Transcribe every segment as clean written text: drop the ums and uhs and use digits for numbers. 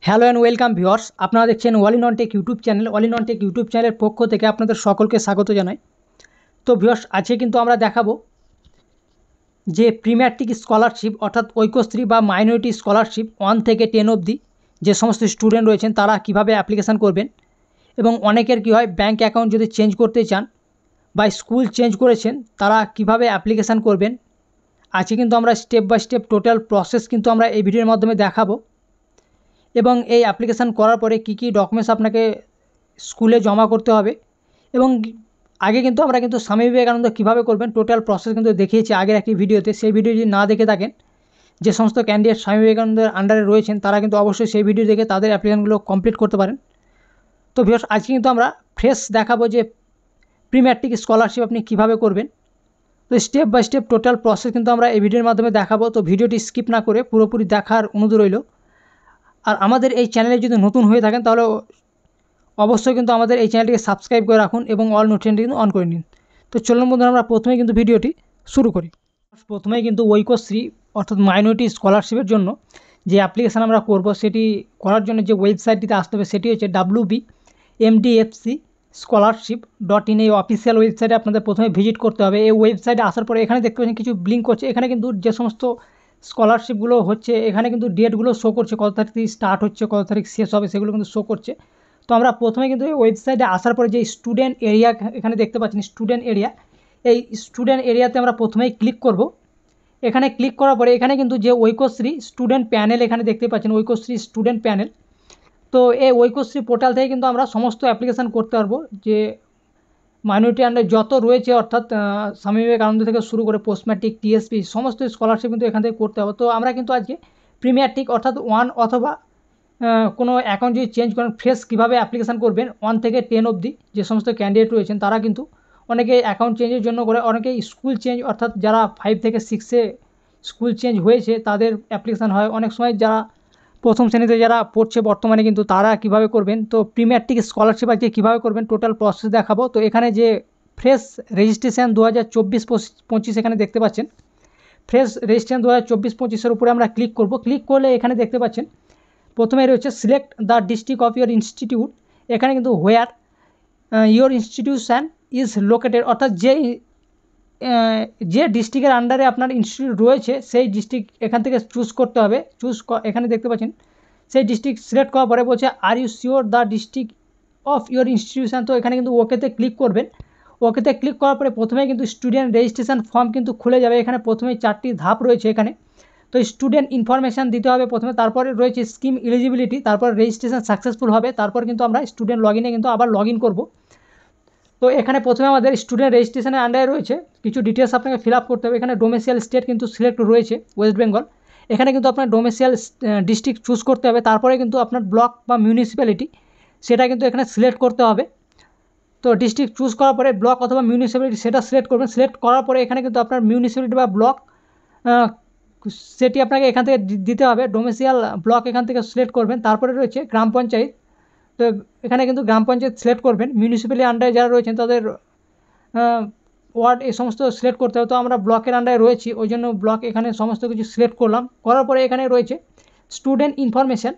Hello and welcome viewers, আপনারা দেখছেন all in on take YouTube channel. All in on take YouTube চ্যানেলের পক্ষ থেকে আপনাদের সকলকে স্বাগত জানাই। তো ভিউয়ার্স, আজকে কিন্তু আমরা দেখাবো যে প্রিম্যাট্রিক স্কলারশিপ অর্থাৎ ঐক্যশ্রী বা মাইনরিটি স্কলারশিপ 1 থেকে 10 অবধি যে সমস্ত স্টুডেন্ট রয়েছেন তারা কিভাবে অ্যাপ্লিকেশান করবেন, এবং অনেকের কী হয় ব্যাঙ্ক অ্যাকাউন্ট যদি চেঞ্জ করতে চান বা স্কুল চেঞ্জ করেছেন তারা কিভাবে অ্যাপ্লিকেশান করবেন। আজকে কিন্তু আমরা step by step total process কিন্তু আমরা এই ভিডিওর মাধ্যমে দেখাবো, এবং এই অ্যাপ্লিকেশান করার পরে কী কী ডকুমেন্টস আপনাকে স্কুলে জমা করতে হবে। এবং আগে কিন্তু আমরা স্বামী বিবেকানন্দ কীভাবে করবেন টোটাল প্রসেস কিন্তু দেখিয়েছি আগের একটি ভিডিওতে। সেই ভিডিও যদি না দেখে থাকেন, যে সমস্ত ক্যান্ডিডেট স্বামী বিবেকানন্দের আন্ডারে রয়েছেন তারা কিন্তু অবশ্যই সেই ভিডিও দেখে তাদের অ্যাপ্লিকেশনগুলো কমপ্লিট করতে পারেন। তো ভিউয়ার্স, আজকে কিন্তু আমরা ফ্রেশ দেখাবো যে প্রি ম্যাট্রিক স্কলারশিপ আপনি কীভাবে করবেন। তো step by step total process কিন্তু আমরা এই ভিডিওর মাধ্যমে দেখাবো। তো ভিডিওটি স্কিপ না করে পুরোপুরি দেখার অনুরোধ রইল। আর আমাদের এই চ্যানেলে যদি নতুন হয়ে থাকেন তাহলে অবশ্যই কিন্তু আমাদের এই চ্যানেলটিকে সাবস্ক্রাইব করে রাখুন এবং অল নোটিফিকেশনটি কিন্তু অন করে নিন। তো চলুন বন্ধুরা, আমরা প্রথমেই কিন্তু ভিডিওটি শুরু করি। প্রথমেই কিন্তু ঐক্যশ্রী অর্থাৎ মাইনরিটি স্কলারশিপের জন্য যে অ্যাপ্লিকেশান আমরা করব, সেটি করার জন্য যে ওয়েবসাইটটিতে আসতে হবে সেটি হচ্ছে wbmdfcscholarship.in। এই অফিসিয়াল ওয়েবসাইটে আপনাদের প্রথমে ভিজিট করতে হবে। এই ওয়েবসাইটে আসার পরে এখানে দেখতে পাচ্ছেন কিছু ব্লিঙ্ক করছে। এখানে কিন্তু যে সমস্ত স্কলারশিপগুলো হচ্ছে এখানে কিন্তু ডেটগুলো শো করছে, কত তারিখ থেকে স্টার্ট হচ্ছে কত তারিখ শেষ হবে সেগুলো কিন্তু শো করছে। তো আমরা প্রথমে কিন্তু এই ওয়েবসাইটে আসার পরে যে স্টুডেন্ট এরিয়া এখানে দেখতে পাচ্ছেন স্টুডেন্ট এরিয়া, এই স্টুডেন্ট এরিয়াতে আমরা প্রথমেই ক্লিক করব। এখানে ক্লিক করার পরে এখানে কিন্তু যে ঐক্যশ্রী স্টুডেন্ট প্যানেল এখানে দেখতে পাচ্ছেন ঐক্যশ্রী স্টুডেন্ট প্যানেল। তো এই ঐক্যশ্রী পোর্টাল থেকে কিন্তু আমরা সমস্ত অ্যাপ্লিকেশান করতে পারবো, যে মাইনরিটি আন্ডার যত রয়েছে অর্থাৎ স্বামী বিবেকানন্দ থেকে শুরু করে পোস্ট ম্যাট্রিক টিএসপি সমস্ত স্কলারশিপ কিন্তু এখান থেকে করতে হবে। তো আমরা কিন্তু আজকে প্রি ম্যাট্রিক অর্থাৎ 1 অথবা কোনো অ্যাকাউন্ট যদি চেঞ্জ করেন ফ্রেশ কীভাবে অ্যাপ্লিকেশান করবেন 1 থেকে 10 অবধি যে সমস্ত ক্যান্ডিডেট রয়েছেন তারা কিন্তু অনেকে অ্যাকাউন্ট চেঞ্জের জন্য করে, অনেকে স্কুল চেঞ্জ অর্থাৎ যারা 5 থেকে 6-এ স্কুল চেঞ্জ হয়েছে তাদের অ্যাপ্লিকেশান হয়। অনেক সময় যারা প্রথম শ্রেণীতে যারা পড়ছে বর্তমানে কিন্তু তারা কিভাবে করবেন। তো প্রি ম্যাট্রিক স্কলারশিপ আজকে কীভাবে করবেন টোটাল প্রসেস দেখাবো। তো এখানে যে ফ্রেশ রেজিস্ট্রেশন 2024-25 এখানে দেখতে পাচ্ছেন ফ্রেশ রেজিস্ট্রেশন 2024-25-এর উপরে আমরা ক্লিক করব। ক্লিক করলে এখানে দেখতে পাচ্ছেন প্রথমে রয়েছে select the district of your institute. এখানে কিন্তু হোয়ার ইয়োর ইনস্টিটিউশন ইজ লোকেটেড, অর্থাৎ যে ডিস্ট্রিক্টের আন্ডারে আপনার ইনস্টিটিউট রয়েছে সেই ডিস্ট্রিক্ট এখান থেকে চুজ করতে হবে। এখানে দেখতে পাচ্ছেন সেই ডিস্ট্রিক্ট সিলেক্ট করার পরে বলছে are you sure the district of your institution. তো এখানে কিন্তু ওকেতে ক্লিক করবেন। ওকেতে ক্লিক করার পরে প্রথমেই কিন্তু স্টুডেন্ট রেজিস্ট্রেশন ফর্ম কিন্তু খুলে যাবে। এখানে প্রথমেই 4টি ধাপ রয়েছে এখানে। তো স্টুডেন্ট ইনফরমেশান দিতে হবে প্রথমে, তারপরে রয়েছে স্কিম এলিজিবিলিটি, তারপর রেজিস্ট্রেশন সাকসেসফুল হবে, তারপর কিন্তু আমরা স্টুডেন্ট লগ ইনে কিন্তু আবার লগ ইন করবো। তো এখানে প্রথমে আমাদের স্টুডেন্ট রেজিস্ট্রেশনের আন্ডারে রয়েছে কিছু ডিটেলস আপনাকে ফিল আপ করতে হবে। এখানে ডোমেসিয়াল স্টেট কিন্তু সিলেক্ট রয়েছে ওয়েস্ট বেঙ্গল। এখানে কিন্তু আপনার ডোমেসিয়াল ডিস্ট্রিক্ট চুজ করতে হবে, তারপরে কিন্তু আপনার ব্লক বা মিউনিসিপ্যালিটি সেটা কিন্তু এখানে সিলেক্ট করতে হবে। তো ডিস্ট্রিক্ট চুজ করার পরে ব্লক অথবা মিউনিসিপ্যালিটি সেটা সিলেক্ট করবেন। সিলেক্ট করার পরে এখানে কিন্তু আপনার মিউনিসিপ্যালিটি বা ব্লক সেটি আপনাকে এখান থেকে দিতে হবে। ডোমেসিয়াল ব্লক এখান থেকে সিলেক্ট করবেন। তারপরে রয়েছে গ্রাম পঞ্চায়েত। তো এখানে কিন্তু গ্রাম পঞ্চায়েত সিলেক্ট করবেন। মিউনিসিপ্যালিটি আন্ডারে যারা রয়েছেন তাদের ওয়ার্ড এই সমস্ত সিলেক্ট করতে হবে। তো আমরা ব্লকের আন্ডারে রয়েছি, ওই জন্য ব্লক এখানে সমস্ত কিছু সিলেক্ট করলাম। করার পরে এখানে রয়েছে স্টুডেন্ট ইনফরমেশান।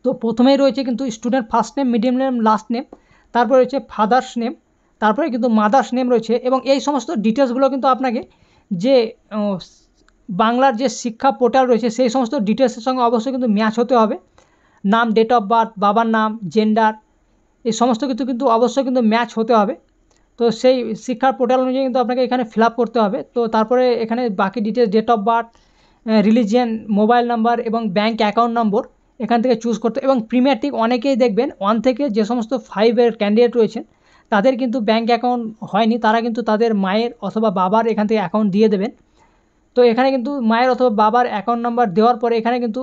তো প্রথমেই রয়েছে কিন্তু student first name, medium name, last name, তারপরে রয়েছে ফাদার্স নেম, তারপরে কিন্তু মাদার্স নেম রয়েছে। এবং এই সমস্ত ডিটেলসগুলো কিন্তু আপনাকে যে বাংলার যে শিক্ষা পোর্টাল রয়েছে সেই সমস্ত ডিটেলসের সঙ্গে অবশ্যই কিন্তু ম্যাচ হতে হবে। নাম, ডেট অফ বার্থ, বাবার নাম, জেন্ডার, এই সমস্ত কিছু কিন্তু অবশ্যই কিন্তু ম্যাচ হতে হবে। তো সেই শিক্ষার পোর্টাল অনুযায়ী কিন্তু আপনাকে এখানে ফিল আপ করতে হবে। তো তারপরে এখানে বাকি details, date of birth, religion, mobile number এবং ব্যাঙ্ক অ্যাকাউন্ট নম্বর এখান থেকে চুজ করতে। এবং প্রি ম্যাট্রিক অনেকেই দেখবেন 1 থেকে যে সমস্ত 5-এর ক্যান্ডিডেট রয়েছেন তাদের কিন্তু ব্যাঙ্ক অ্যাকাউন্ট হয়নি, তারা কিন্তু তাদের মায়ের অথবা বাবার এখান থেকে অ্যাকাউন্ট দিয়ে দেবেন। তো এখানে কিন্তু মায়ের অথবা বাবার অ্যাকাউন্ট নাম্বার দেওয়ার পরে এখানে কিন্তু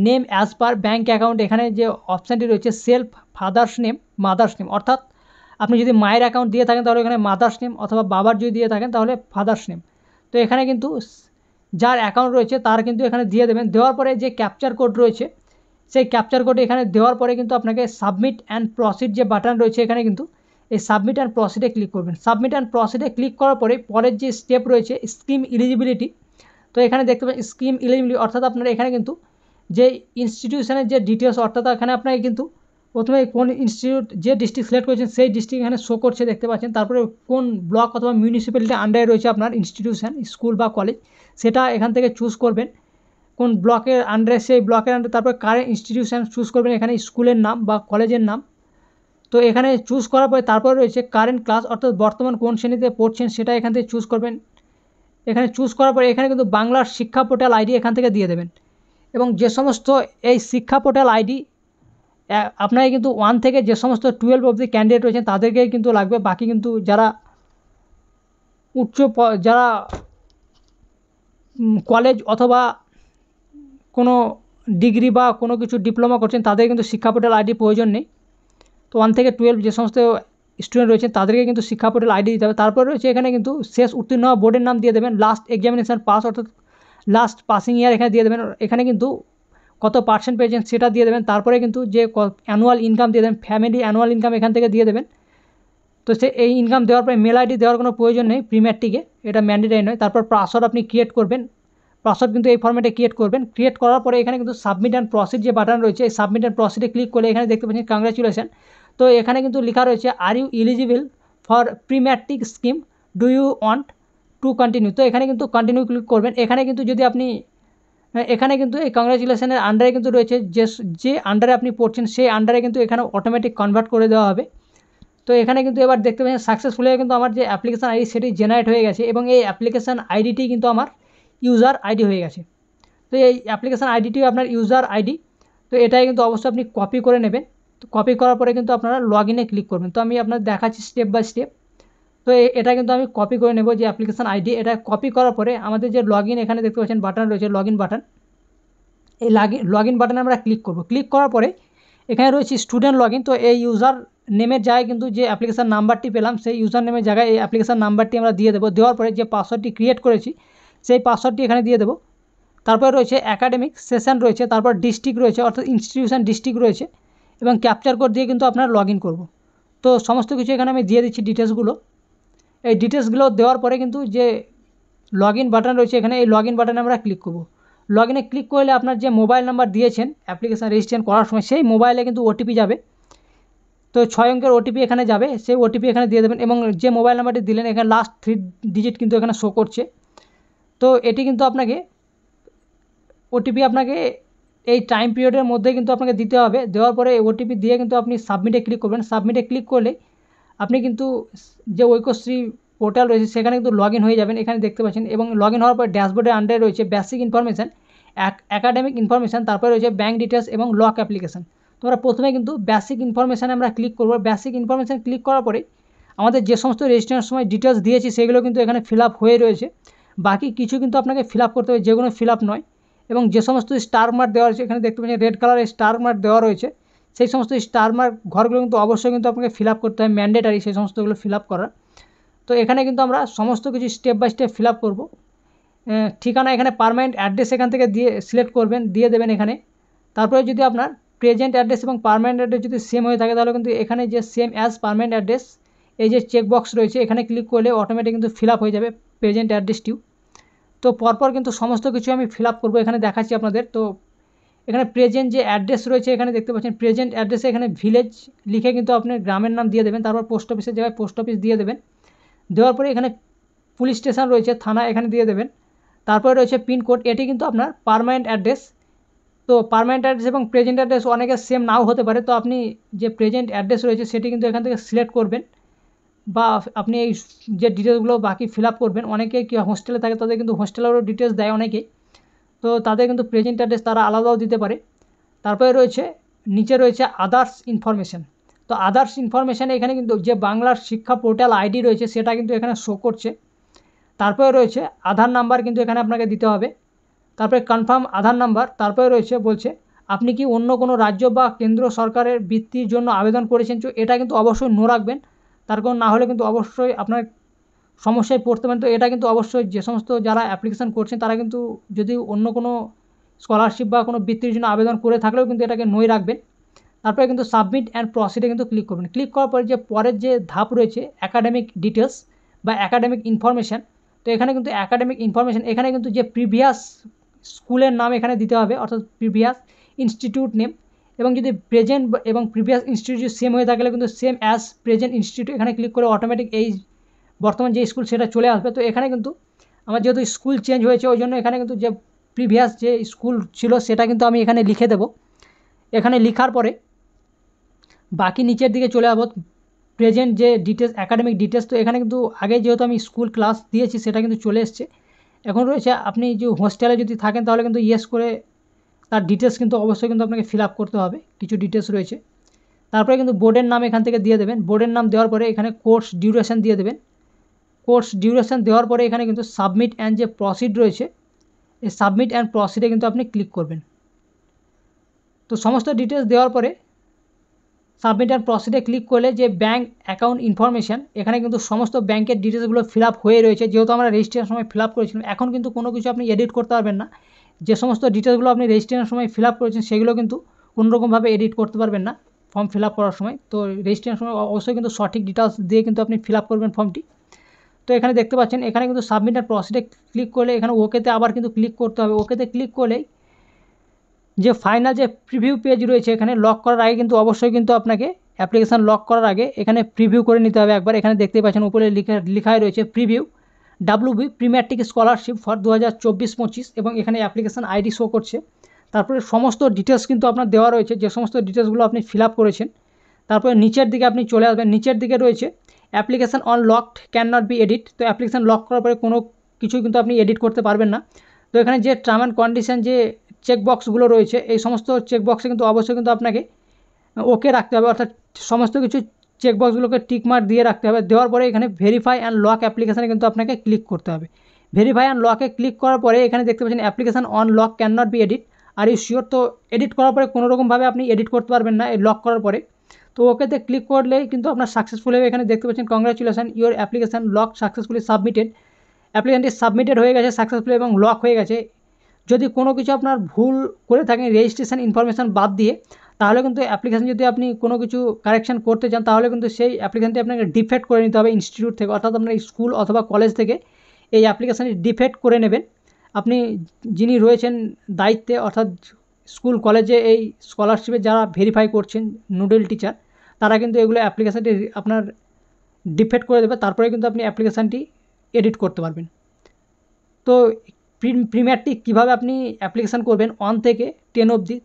name as per bank account এখানে যে অপশানটি রয়েছে self, father's name, mother's name, অর্থাৎ আপনি যদি মায়ের অ্যাকাউন্ট দিয়ে থাকেন তাহলে এখানে মাদার্স নেম, অথবা বাবার যদি দিয়ে থাকেন তাহলে ফাদার্স নেম। তো এখানে কিন্তু যার অ্যাকাউন্ট রয়েছে তার কিন্তু এখানে দিয়ে দেবেন। দেওয়ার পরে যে ক্যাপচার কোড রয়েছে সেই ক্যাপচার কোড এখানে দেওয়ার পরে কিন্তু আপনাকে সাবমিট অ্যান্ড প্রসিড যে বাটন রয়েছে এখানে কিন্তু এই সাবমিট অ্যান্ড প্রসিডে ক্লিক করবেন। সাবমিট অ্যান্ড প্রসিডে ক্লিক করার পরে পরের যে স্টেপ রয়েছে স্কিম এলিজিবিলিটি। তো এখানে দেখতে পাবেন স্কিম এলিজিবিলিটি, অর্থাৎ আপনারা এখানে কিন্তু যে ইনস্টিটিউশনের যে ডিটেলস, অর্থাৎ এখানে আপনাকে কিন্তু প্রথমে কোন ইনস্টিটিউট যে ডিস্ট্রিক্ট সিলেক্ট করেছেন সেই ডিস্ট্রিক্ট এখানে শো করছে, দেখতে পাচ্ছেন। তারপরে কোন ব্লক অথবা মিউনিসিপ্যালিটি আন্ডারে রয়েছে আপনার ইনস্টিটিউশন, স্কুল বা কলেজ, সেটা এখান থেকে চুজ করবেন কোন ব্লকের আন্ডারে, সেই ব্লকের আন্ডারে। তারপর কারেন্ট ইনস্টিটিউশন চুজ করবেন, এখানে স্কুলের নাম বা কলেজের নাম। তো এখানে চুজ করার পরে তারপর রয়েছে কারেন্ট ক্লাস, অর্থাৎ বর্তমান কোন শ্রেণীতে পড়ছেন সেটা এখান থেকে চুজ করবেন। এখানে চুজ করার পরে এখানে কিন্তু বাংলার শিক্ষা পোর্টাল আইডি এখান থেকে দিয়ে দেবেন। এবং যে সমস্ত এই শিক্ষা পোর্টাল আইডি আপনাকে কিন্তু 1 থেকে যে সমস্ত 12 অবধি ক্যান্ডিডেট রয়েছেন তাদেরকে কিন্তু লাগবে। বাকি কিন্তু যারা যারা কলেজ অথবা কোনো ডিগ্রি বা কোনো কিছু ডিপ্লোমা করছেন তাদের কিন্তু শিক্ষা পোর্টাল আইডি প্রয়োজন নেই। তো 1 থেকে 12 যে সমস্ত স্টুডেন্ট রয়েছেন তাদেরকে কিন্তু শিক্ষা পোর্টাল আইডি দিতে হবে। তারপর রয়েছে এখানে কিন্তু শেষ উত্তীর্ণ হওয়া বোর্ডের নাম দিয়ে দেবেন, লাস্ট এক্সামিনেশান পাস অর্থাৎ লাস্ট পাসিং ইয়ার এখানে দিয়ে দেবেন, এখানে কিন্তু কত পার্সেন্ট পেয়েছেন সেটা দিয়ে দেবেন। তারপরে কিন্তু যে অ্যানুয়াল ইনকাম দিয়ে দেবেন, ফ্যামিলি অ্যানুয়াল ইনকাম এখান থেকে দিয়ে দেবেন। তো এই ইনকাম দেওয়ার পরে মেল আইডি দেওয়ার কোনো প্রয়োজন নেই প্রিম্যাট্রিকে, এটা ম্যান্ডেটারি নয়। তারপর পাসওয়ার্ড আপনি ক্রিয়েট করবেন, পাসওয়ার্ড কিন্তু এই ফর্মেটে ক্রিয়েট করবেন। ক্রিয়েট করার পরে এখানে কিন্তু সাবমিট অ্যান্ড প্রসিড যে বাটন রয়েছে, এই সাবমিট অ্যান্ড প্রসিডে ক্লিক করলে এখানে দেখতে পাচ্ছেন কংগ্রাচুলেশন। তো এখানে কিন্তু লেখা রয়েছে are you eligible for prematric scheme, do you want to continue. তো এখানে কিন্তু কন্টিনিউ ক্লিক করবেন। এখানে কিন্তু যদি আপনি এখানে কিন্তু এই কংগ্রাচুলেশনের আন্ডারে কিন্তু রয়েছে যে আন্ডারে আপনি পড়ছেন সেই আন্ডারে কিন্তু এখানে অটোমেটিক কনভার্ট করে দেওয়া হবে। তো এখানে কিন্তু এবার দেখতে পাচ্ছেন সাকসেসফুলি কিন্তু আমার যে অ্যাপ্লিকেশান আইডি সেটি জেনারেট হয়ে গেছে এবং এই অ্যাপ্লিকেশান আইডিটি কিন্তু আমার ইউজার আইডি হয়ে গেছে। তো এই অ্যাপ্লিকেশান আইডিটিও আপনার ইউজার আইডি। তো এটাই কিন্তু অবশ্যই আপনি কপি করে নেবেন। তো কপি করার পরে কিন্তু আপনারা লগ ইনে ক্লিক করবেন। তো আমি আপনার দেখাচ্ছি স্টেপ বাই স্টেপ। তো এটা কিন্তু আমি কপি করে নেব যে অ্যাপ্লিকেশান আইডি, এটা কপি করার পরে আমাদের যে লগ ইন এখানে দেখতে পাচ্ছেন বাটন রয়েছে, লগ ইন বাটন, এই লগ ইন বাটনে আমরা ক্লিক করব। ক্লিক করার পরে এখানে রয়েছে স্টুডেন্ট লগ ইন। তো এই ইউজার নেমের জায়গায় কিন্তু যে অ্যাপ্লিকেশান নাম্বারটি পেলাম সেই ইউজার নেমের জায়গায় এই অ্যাপ্লিকেশান নাম্বারটি আমরা দিয়ে দেবো। দেওয়ার পরে যে পাসওয়ার্ডটি ক্রিয়েট করেছি সেই পাসওয়ার্ডটি এখানে দিয়ে দেবো। তারপরে রয়েছে একাডেমিক সেশন রয়েছে, তারপর ডিস্ট্রিক্ট রয়েছে অর্থাৎ ইনস্টিটিউশন ডিস্ট্রিক্ট রয়েছে এবং ক্যাপচার কোড দিয়ে কিন্তু আপনার লগ ইন করবো। তো সমস্ত কিছু এখানে আমি দিয়ে দিচ্ছি ডিটেলসগুলো। এই ডিটেলসগুলো দেওয়ার পরে কিন্তু যে লগ ইন বাটন রয়েছে এখানে, এই লগ ইন বাটনে আমরা ক্লিক করব। লগ ইনে ক্লিক করলে আপনার যে মোবাইল নাম্বার দিয়েছেন অ্যাপ্লিকেশান রেজিস্ট্রেশন করার সময় সেই মোবাইলে কিন্তু ওটিপি যাবে। তো 6 অঙ্কের ওটিপি এখানে যাবে, সেই ওটিপি এখানে দিয়ে দেবেন এবং যে মোবাইল নাম্বারটি দিলেন এখানে লাস্ট 3 ডিজিট কিন্তু এখানে শো করছে। তো এটি কিন্তু আপনাকে ওটিপি আপনাকে এই টাইম পিরিয়ডের মধ্যে কিন্তু আপনাকে দিতে হবে। দেওয়ার পরে ওটিপি দিয়ে কিন্তু আপনি সাবমিটে ক্লিক করবেন। সাবমিটে ক্লিক করলে আপনি কিন্তু যে ঐক্যশ্রী পোর্টাল রয়েছে সেখানে কিন্তু লগ ইন হয়ে যাবেন, এখানে দেখতে পাচ্ছেন। এবং লগ ইন হওয়ার পর ড্যাশবোর্ডের আন্ডারে রয়েছে বেসিক ইনফরমেশান, অ্যাকাডেমিক ইনফরমেশান, তারপরে রয়েছে ব্যাঙ্ক ডিটেলস এবং লক অ্যাপ্লিকেশান। তোমরা প্রথমে কিন্তু বেসিক ইনফরমেশানে আমরা ক্লিক করব। বেসিক ইনফরমেশান ক্লিক করার পরে আমাদের যে সমস্ত রেজিস্ট্রেশনের সময় ডিটেলস দিয়েছি সেগুলো কিন্তু এখানে ফিল আপ হয়ে রয়েছে। বাকি কিছু কিন্তু আপনাকে ফিল আপ করতে হবে যেগুলো ফিল আপ নয়। এবং যে সমস্ত স্টার মার্ক দেওয়া রয়েছে এখানে দেখতে পাচ্ছেন রেড কালারের স্টার মার্ক দেওয়া রয়েছে, সেই সমস্ত স্টার মার্ক ঘরগুলো কিন্তু অবশ্যই কিন্তু আপনাকে ফিল আপ করতে হয়, ম্যান্ডেটারি সেই সমস্তগুলো ফিল আপ করা। তো এখানে কিন্তু আমরা সমস্ত কিছু step by step fill up করবো। ঠিকানা এখানে পার্মানেন্ট অ্যাড্রেস এখান থেকে দিয়ে সিলেক্ট করবেন, দিয়ে দেবেন এখানে। তারপরে যদি আপনার প্রেজেন্ট অ্যাড্রেস এবং পার্মানেন্ট অ্যাড্রেস যদি সেম হয়ে থাকে তাহলে কিন্তু এখানে যে সেম অ্যাজ পার্মানেন্ট অ্যাড্রেস এই যে চেকবক্স রয়েছে এখানে ক্লিক করলে অটোমেটিক কিন্তু ফিল আপ হয়ে যাবে প্রেজেন্ট অ্যাড্রেসটিও। তো পরপর কিন্তু সমস্ত কিছু আমি ফিল আপ করবো, এখানে দেখাচ্ছি আপনাদের। তো এখানে প্রেজেন্ট যে অ্যাড্রেস রয়েছে এখানে দেখতে পাচ্ছেন প্রেজেন্ট অ্যাড্রেসে এখানে ভিলেজ লিখে কিন্তু আপনার গ্রামের নাম দিয়ে দেবেন। তারপর পোস্ট অফিসের জায়গায় পোস্ট অফিস দিয়ে দেবেন। দেওয়ার পরে এখানে পুলিশ স্টেশন রয়েছে, থানা এখানে দিয়ে দেবেন। তারপরে রয়েছে পিনকোড, এটি কিন্তু আপনার পার্মানেন্ট অ্যাড্রেস। তো পার্মানেন্ট অ্যাড্রেস এবং প্রেজেন্ট অ্যাড্রেস অনেকের সেম নাও হতে পারে। তো আপনি যে প্রেজেন্ট অ্যাড্রেস রয়েছে সেটি কিন্তু এখান থেকে সিলেক্ট করবেন বা আপনি এই যে ডিটেলসগুলো বাকি ফিল আপ করবেন। অনেকে কি হোস্টেলে থাকে তাদের কিন্তু হোস্টেলেরও ডিটেলস দেয় অনেকেই, তো তাদের কিন্তু প্রেজেন্ট অ্যাড্রেস তারা আলাদাও দিতে পারে। তারপরে রয়েছে নিচে রয়েছে আদার্স ইনফরমেশান। তো আদার্স ইনফরমেশানে এখানে কিন্তু যে বাংলার শিক্ষা পোর্টাল আইডি রয়েছে সেটা কিন্তু এখানে শো করছে। তারপরে রয়েছে আধার নাম্বার কিন্তু এখানে আপনাকে দিতে হবে। তারপরে কনফার্ম আধার নাম্বার। তারপরে রয়েছে বলছে আপনি কি অন্য কোনো রাজ্য বা কেন্দ্র সরকারের বৃত্তির জন্য আবেদন করেছেন, তো এটা কিন্তু অবশ্যই নো রাখবেন, তার কারণ না হলে কিন্তু অবশ্যই আপনার সমস্যায় পড়তে পারেন। তো এটা কিন্তু অবশ্যই যে সমস্ত যারা অ্যাপ্লিকেশান করছেন তারা কিন্তু যদি অন্য কোনো স্কলারশিপ বা কোনো বৃত্তির জন্য আবেদন করে থাকলেও কিন্তু এটাকে নোই রাখবেন। তারপরে কিন্তু সাবমিট অ্যান্ড প্রসিডে কিন্তু ক্লিক করবেন। ক্লিক করার পরে যে পরের যে ধাপ রয়েছে অ্যাকাডেমিক ডিটেলস বা অ্যাকাডেমিক ইনফরমেশান। তো এখানে কিন্তু অ্যাকাডেমিক ইনফরমেশান এখানে কিন্তু যে প্রিভিয়াস স্কুলের নাম এখানে দিতে হবে, অর্থাৎ প্রিভিয়াস ইনস্টিটিউট নেম, এবং যদি প্রেজেন্ট এবং প্রিভিয়াস ইনস্টিটিউট সেম হয়ে থাকলে কিন্তু সেম অ্যাজ প্রেজেন্ট ইনস্টিটিউট এখানে ক্লিক করে অটোমেটিক এই বর্তমান যে স্কুল সেটা চলে আসবে। তো এখানে কিন্তু আমার যেহেতু স্কুল চেঞ্জ হয়েছে ওই জন্য এখানে কিন্তু যে প্রিভিয়াস যে স্কুল ছিল সেটা কিন্তু আমি এখানে লিখে দেব। এখানে লেখার পরে বাকি নিচের দিকে চলে যাবো প্রেজেন্ট যে ডিটেলস, অ্যাকাডেমিক ডিটেলস। তো এখানে কিন্তু আগে যেহেতু আমি স্কুল ক্লাস দিয়েছি সেটা কিন্তু চলে এসছে। এখন রয়েছে আপনি যে হোস্টেলে যদি থাকেন তাহলে কিন্তু ইয়েস করে তার ডিটেলস কিন্তু অবশ্যই কিন্তু আপনাকে ফিল আপ করতে হবে, কিছু ডিটেলস রয়েছে। তারপরে কিন্তু বোর্ডের নাম এখান থেকে দিয়ে দেবেন। বোর্ডের নাম দেওয়ার পরে এখানে কোর্স ডিউরেশন দিয়ে দেবেন। কোর্স ডিউরেশন দেওয়ার পরে এখানে কিন্তু সাবমিট অ্যান্ড যে প্রসিড রয়েছে এই সাবমিট অ্যান্ড প্রসিডে কিন্তু আপনি ক্লিক করবেন। তো সমস্ত ডিটেলস দেওয়ার পরে সাবমিট অ্যান্ড প্রসিডে ক্লিক করলে যে ব্যাঙ্ক অ্যাকাউন্ট ইনফরমেশান এখানে কিন্তু সমস্ত ব্যাঙ্কের ডিটেলসগুলো ফিল আপ হয়ে রয়েছে। যেহেতু আমরা রেজিস্ট্রেশনের সময় ফিল আপ করেছিলাম, এখন কিন্তু কোনো কিছু আপনি এডিট করতে পারবেন না। যে সমস্ত ডিটেলসগুলো আপনি রেজিস্ট্রেশনের সময় ফিল আপ করেছেন সেগুলো কিন্তু কোনোরকমভাবে এডিট করতে পারবেন না ফর্ম ফিল আপ করার সময়। তো রেজিস্ট্রেশনের সময় অবশ্যই কিন্তু সঠিক ডিটেলস দিয়ে কিন্তু আপনি ফিল আপ করবেন ফর্মটি। তো এখানে দেখতে পাচ্ছেন এখানে কিন্তু সাবমিট অ্যান্ড প্রসিডে ক্লিক করলে এখানে ওকেতে আবার কিন্তু ক্লিক করতে হবে। ওকেতে ক্লিক করলেই যে ফাইনাল যে প্রিভিউ পেজ রয়েছে এখানে লক করার আগে কিন্তু অবশ্যই কিন্তু আপনাকে অ্যাপ্লিকেশান লক করার আগে এখানে প্রিভিউ করে নিতে হবে একবার। এখানে দেখতে পাচ্ছেন উপরে লেখাই রয়েছে preview WB pre-matric scholarship for 2024-25 এবং এখানে অ্যাপ্লিকেশান আইডি শো করছে। তারপরে সমস্ত ডিটেলস কিন্তু আপনার দেওয়া রয়েছে, যে সমস্ত ডিটেলসগুলো আপনি ফিল আপ করেছেন। তারপরে নিচের দিকে আপনি চলে আসবেন, নিচের দিকে রয়েছে application on locked can not be edit. তো অ্যাপ্লিকেশান লক করার পরে কোনো কিছুই কিন্তু আপনি এডিট করতে পারবেন না। তো এখানে যে টার্ম অ্যান্ড কন্ডিশন যে চেকবক্সগুলো রয়েছে এই সমস্ত চেকবক্সে কিন্তু অবশ্যই কিন্তু আপনাকে ওকে রাখতে হবে, অর্থাৎ সমস্ত কিছু চেকবক্সগুলোকে টিকমার্ক দিয়ে রাখতে হবে। দেওয়ার পরে এখানে ভেরিফাই অ্যান্ড লক অ্যাপ্লিকেশানে কিন্তু আপনাকে ক্লিক করতে হবে। ভেরিফাই অ্যান্ড লকে ক্লিক করার পরে এখানে দেখতে পাচ্ছেন application on lock can not be edit, are you sure? তো এডিট করার পরে কোনোরকমভাবে আপনি এডিট করতে পারবেন না এই লক করার পরে। তো ওকেতে ক্লিক করলেই কিন্তু আপনার সাকসেসফুল হবে। এখানে দেখতে পাচ্ছেন congratulation, your application lock successfully submitted. অ্যাপ্লিকেশানটি সাবমিটেড হয়ে গেছে সাকসেসফুলি এবং লক হয়ে গেছে। যদি কোনো কিছু আপনার ভুল করে থাকেন রেজিস্ট্রেশন ইনফরমেশান বাদ দিয়ে, তাহলে কিন্তু অ্যাপ্লিকেশান যদি আপনি কোনো কিছু কারেকশান করতে চান তাহলে কিন্তু সেই অ্যাপ্লিকেশানটি আপনাকে ডিফেক্ট করে নিতে হবে ইনস্টিটিউট থেকে, অর্থাৎ আপনার স্কুল অথবা কলেজ থেকে এই অ্যাপ্লিকেশানটি ডিফেক্ট করে নেবেন। আপনি যিনি রয়েছেন দায়িত্বে, অর্থাৎ স্কুল কলেজে এই স্কলারশিপে যারা ভেরিফাই করছেন নোডাল টিচার, তারা কিন্তু এগুলো অ্যাপ্লিকেশানটি আপনার ডিফেক্ট করে দেবে, তারপরে কিন্তু আপনি অ্যাপ্লিকেশানটি এডিট করতে পারবেন। তো প্রিম্যাট্রিক কীভাবে আপনি অ্যাপ্লিকেশান করবেন 1 থেকে 10 অবধি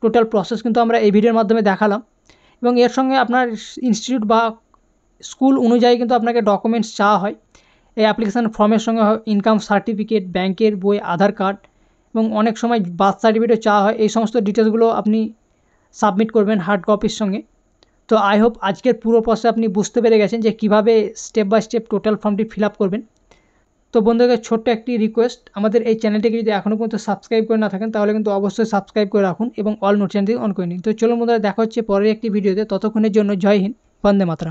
টোটাল প্রসেস কিন্তু আমরা এই ভিডিওর মাধ্যমে দেখালাম। এবং এর সঙ্গে আপনার ইনস্টিটিউট বা স্কুল অনুযায়ী কিন্তু আপনাকে ডকুমেন্টস চাওয়া হয়। এই অ্যাপ্লিকেশান ফর্মের সঙ্গে ইনকাম সার্টিফিকেট, ব্যাংকের বই, আধার কার্ড এবং অনেক সময় বার্থ সার্টিফিকেটও চাওয়া হয়। এই সমস্ত ডিটেলসগুলো আপনি সাবমিট করবেন হার্ড কপির সঙ্গে। তো আই হোপ আজকের পুরো প্রসেস আপনি বুঝতে পেরে গেছেন যে কীভাবে স্টেপ বাই স্টেপ টোটাল ফর্মটি ফিল আপ করবেন। তো বন্ধুদের ছোট্ট একটি রিকোয়েস্ট, আমাদের এই চ্যানেলটিকে যদি এখনও পর্যন্ত সাবস্ক্রাইব করে না থাকেন তাহলে কিন্তু অবশ্যই সাবস্ক্রাইব করে রাখুন এবং অল নোটিফিকেশনটি অন করে নিন। তো চলুন বন্ধুরা, দেখা হচ্ছে পরের একটি ভিডিওতে। ততক্ষণের জন্য জয় হিন্দ, বন্দে মাতরম।